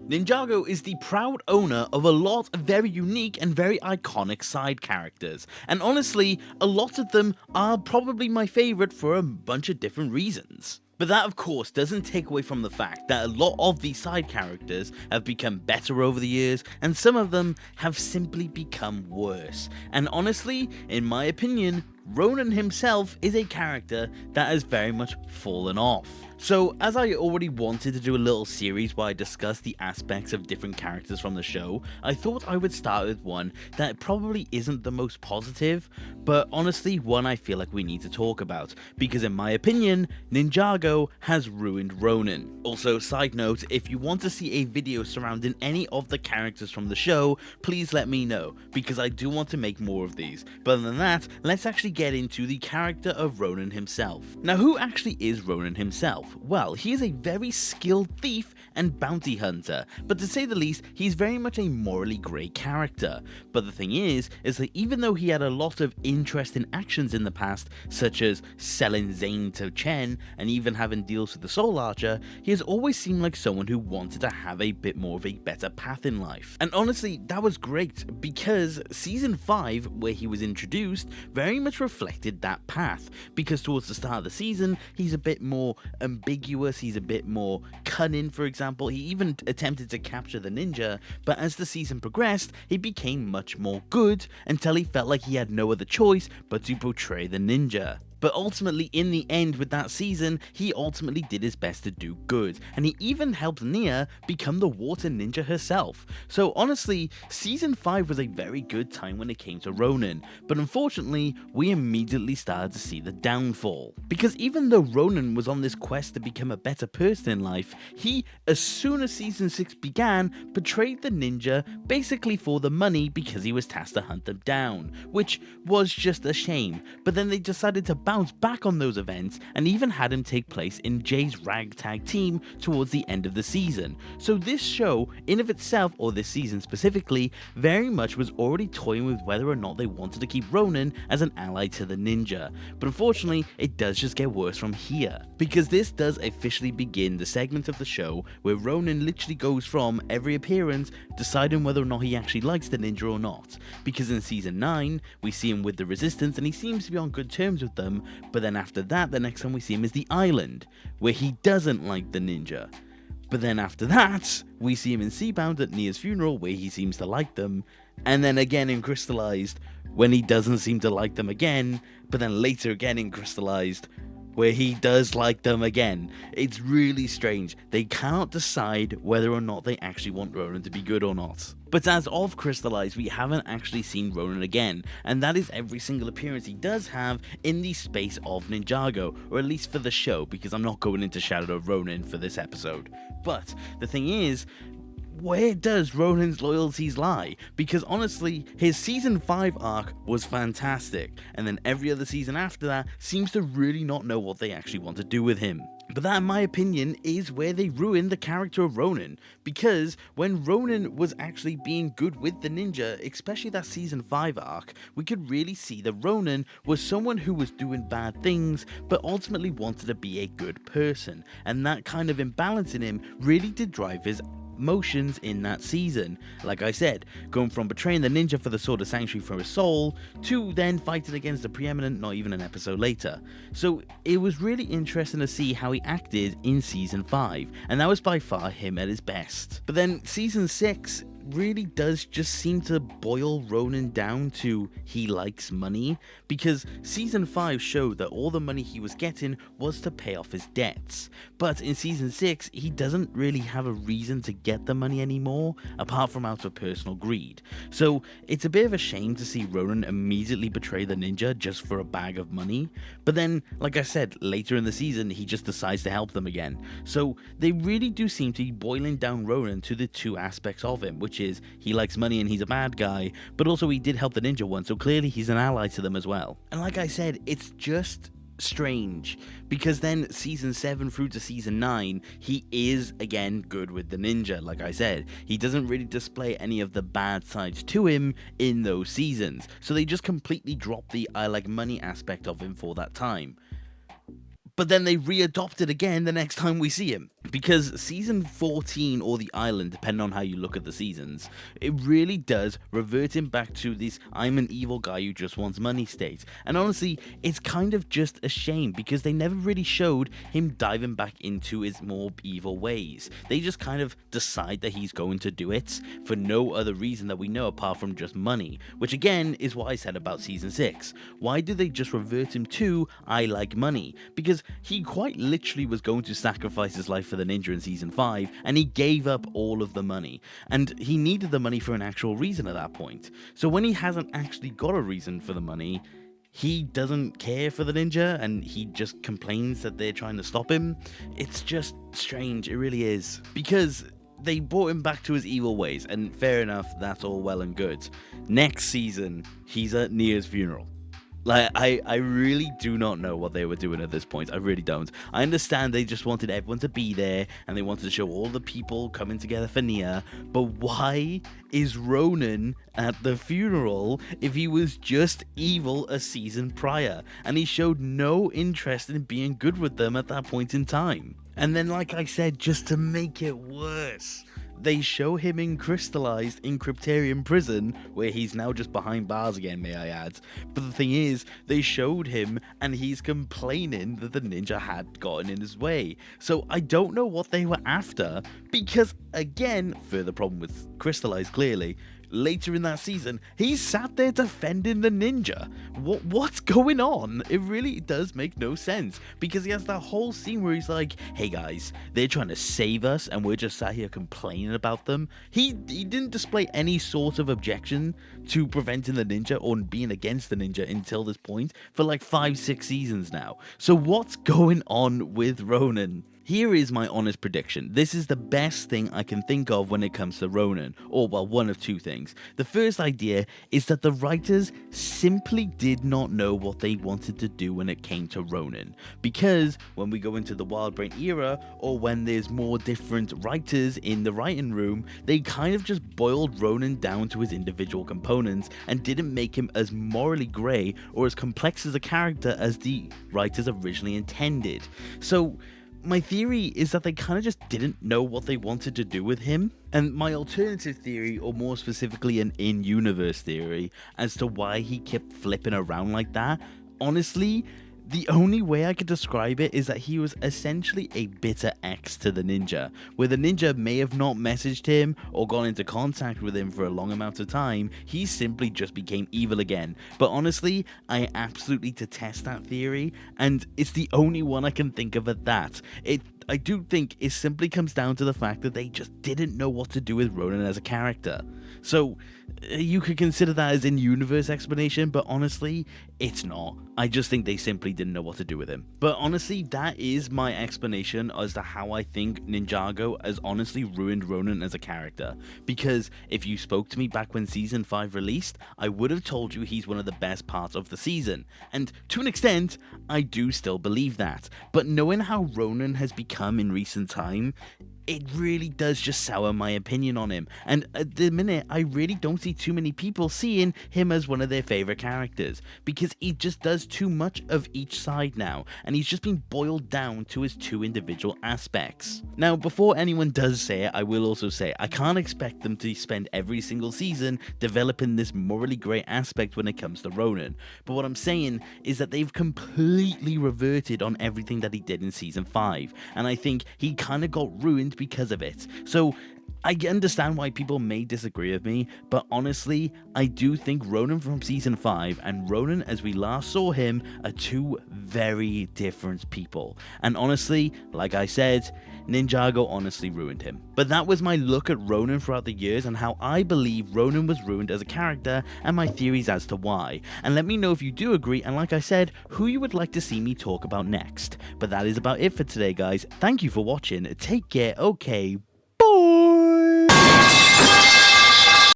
Ninjago is the proud owner of a lot of very unique and very iconic side characters, and honestly, a lot of them are probably my favourite for a bunch of different reasons. But that of course doesn't take away from the fact that a lot of these side characters have become better over the years, and some of them have simply become worse. And honestly, in my opinion, Ronin himself is a character that has very much fallen off. So, as I already wanted to do a little series where I discuss the aspects of different characters from the show, I thought I would start with one that probably isn't the most positive, but honestly one I feel like we need to talk about, because in my opinion, Ninjago has ruined Ronin. Also, side note, if you want to see a video surrounding any of the characters from the show, please let me know, because I do want to make more of these. But other than that, let's actually get into the character of Ronin himself. Now, who actually is Ronin himself? Well, he is a very skilled thief and bounty hunter, but to say the least, he's very much a morally grey character. But the thing is that even though he had a lot of interesting actions in the past, such as selling Zane to Chen and even having deals with the Soul Archer, he has always seemed like someone who wanted to have a bit more of a better path in life. And honestly, that was great, because season 5, where he was introduced, very much reflected that path, because towards the start of the season, he's a bit more ambiguous, he's a bit more cunning. For example, he even attempted to capture the ninja, but as the season progressed, he became much more good, until he felt like he had no other choice but to portray the ninja. But ultimately, in the end with that season, he ultimately did his best to do good, and he even helped Nia become the water ninja herself. So honestly, season 5 was a very good time when it came to Ronin, but unfortunately, we immediately started to see the downfall. Because even though Ronin was on this quest to become a better person in life, he, as soon as season 6 began, betrayed the ninja basically for the money because he was tasked to hunt them down, which was just a shame. But then they decided to bounce back on those events and even had him take place in Jay's ragtag team towards the end of the season. So this show, in of itself, or this season specifically, very much was already toying with whether or not they wanted to keep Ronin as an ally to the ninja. But unfortunately, it does just get worse from here, because this does officially begin the segment of the show where Ronin literally goes from every appearance deciding whether or not he actually likes the ninja or not. Because in season 9, we see him with the Resistance and he seems to be on good terms with them, but then after that, the next time we see him is the island, where he doesn't like the ninja. But then after that, we see him in Seabound at Nia's funeral, where he seems to like them, and then again in Crystallized, when he doesn't seem to like them again, but then later again in Crystallized, where he does like them again. It's really strange. They cannot decide whether or not they actually want Ronin to be good or not. But as of Crystallized, we haven't actually seen Ronin again, and that is every single appearance he does have in the space of Ninjago, or at least for the show, because I'm not going into Shadow of Ronin for this episode. But the thing is, where does Ronin's loyalties lie? Because honestly, his season 5 arc was fantastic, and then every other season after that seems to really not know what they actually want to do with him. But that, in my opinion, is where they ruined the character of Ronin, because when Ronin was actually being good with the ninja, especially that season 5 arc, we could really see that Ronin was someone who was doing bad things, but ultimately wanted to be a good person, and that kind of imbalance in him really did drive his motions in that season. Like I said, going from betraying the ninja for the Sword of Sanctuary for his soul, to then fighting against the Preeminent not even an episode later. So it was really interesting to see how he acted in season 5, and that was by far him at his best. But then season 6 really does just seem to boil Ronin down to he likes money, because season 5 showed that all the money he was getting was to pay off his debts, but in season 6 he doesn't really have a reason to get the money anymore apart from out of personal greed. So it's a bit of a shame to see Ronin immediately betray the ninja just for a bag of money, but then like I said, later in the season he just decides to help them again. So they really do seem to be boiling down Ronin to the two aspects of him, which is he likes money and he's a bad guy, but also he did help the ninja once, so clearly he's an ally to them as well. And like I said, it's just strange, because then season 7 through to season 9, he is again good with the ninja. Like I said, he doesn't really display any of the bad sides to him in those seasons, so they just completely drop the I like money aspect of him for that time. but then they re-adopt it again the next time we see him. Because season 14 or the island, depending on how you look at the seasons, it really does revert him back to this I'm an evil guy who just wants money state. And honestly, it's kind of just a shame because they never really showed him diving back into his more evil ways. They just kind of decide that he's going to do it for no other reason that we know apart from just money, which again is what I said about season 6. Why do they just revert him to I like money? Because he quite literally was going to sacrifice his life for the ninja in season 5, and he gave up all of the money, and he needed the money for an actual reason at that point. So when he hasn't actually got a reason for the money, he doesn't care for the ninja and he just complains that they're trying to stop him. It's just strange, it really is, because they brought him back to his evil ways, and fair enough, that's all well and good. Next season, he's at Nia's funeral. Like, I really do not know what they were doing at this point. I really don't. I understand they just wanted everyone to be there, and they wanted to show all the people coming together for Nia, but why is Ronin at the funeral if he was just evil a season prior, and he showed no interest in being good with them at that point in time? And then, like I said, just to make it worse, they show him in crystallized in Cryptarium prison, where he's now just behind bars again, may I add. But the thing is, they showed him and he's complaining that the ninja had gotten in his way. So I don't know what they were after, because again, further problem with crystallized clearly, later in that season, he's sat there defending the ninja. What's going on? It really does make no sense, because he has that whole scene where he's like, hey guys, they're trying to save us and we're just sat here complaining about them. He didn't display any sort of objection to preventing the ninja or being against the ninja until this point for like 5-6 seasons now. So what's going on with Ronin? Here is my honest prediction. This is the best thing I can think of when it comes to Ronin, or well, one of two things. The first idea is that the writers simply did not know what they wanted to do when it came to Ronin, because when we go into the Wild Brain era, or when there's more different writers in the writing room, they kind of just boiled Ronin down to his individual components and didn't make him as morally grey or as complex as a character as the writers originally intended. So my theory is that they kind of just didn't know what they wanted to do with him. And my alternative theory, or more specifically an in-universe theory, as to why he kept flipping around like that, honestly, the only way I could describe it is that he was essentially a bitter ex to the ninja, where the ninja may have not messaged him or gone into contact with him for a long amount of time. He simply just became evil again. But honestly, I absolutely detest that theory, and it's the only one I can think of at that. I do think it simply comes down to the fact that they just didn't know what to do with Ronin as a character. So you could consider that as in-universe explanation, but honestly, it's not. I just think they simply didn't know what to do with him. But honestly, that is my explanation as to how I think Ninjago has honestly ruined Ronin as a character. Because if you spoke to me back when season 5 released, I would have told you he's one of the best parts of the season. And to an extent, I do still believe that. But knowing how Ronin has become in recent time, it really does just sour my opinion on him. And at the minute, I really don't see too many people seeing him as one of their favourite characters, because he just does too much of each side now, and he's just been boiled down to his two individual aspects. Now, before anyone does say it, I will also say, I can't expect them to spend every single season developing this morally grey aspect when it comes to Ronin. But what I'm saying is that they've completely reverted on everything that he did in season 5, and I think he kind of got ruined because of it. So I understand why people may disagree with me, but honestly, I do think Ronin from season 5 and Ronin as we last saw him are two very different people. And honestly, like I said, Ninjago honestly ruined him. But that was my look at Ronin throughout the years and how I believe Ronin was ruined as a character and my theories as to why. And let me know if you do agree, and like I said, who you would like to see me talk about next. But that is about it for today, guys. Thank you for watching. Take care. Okay,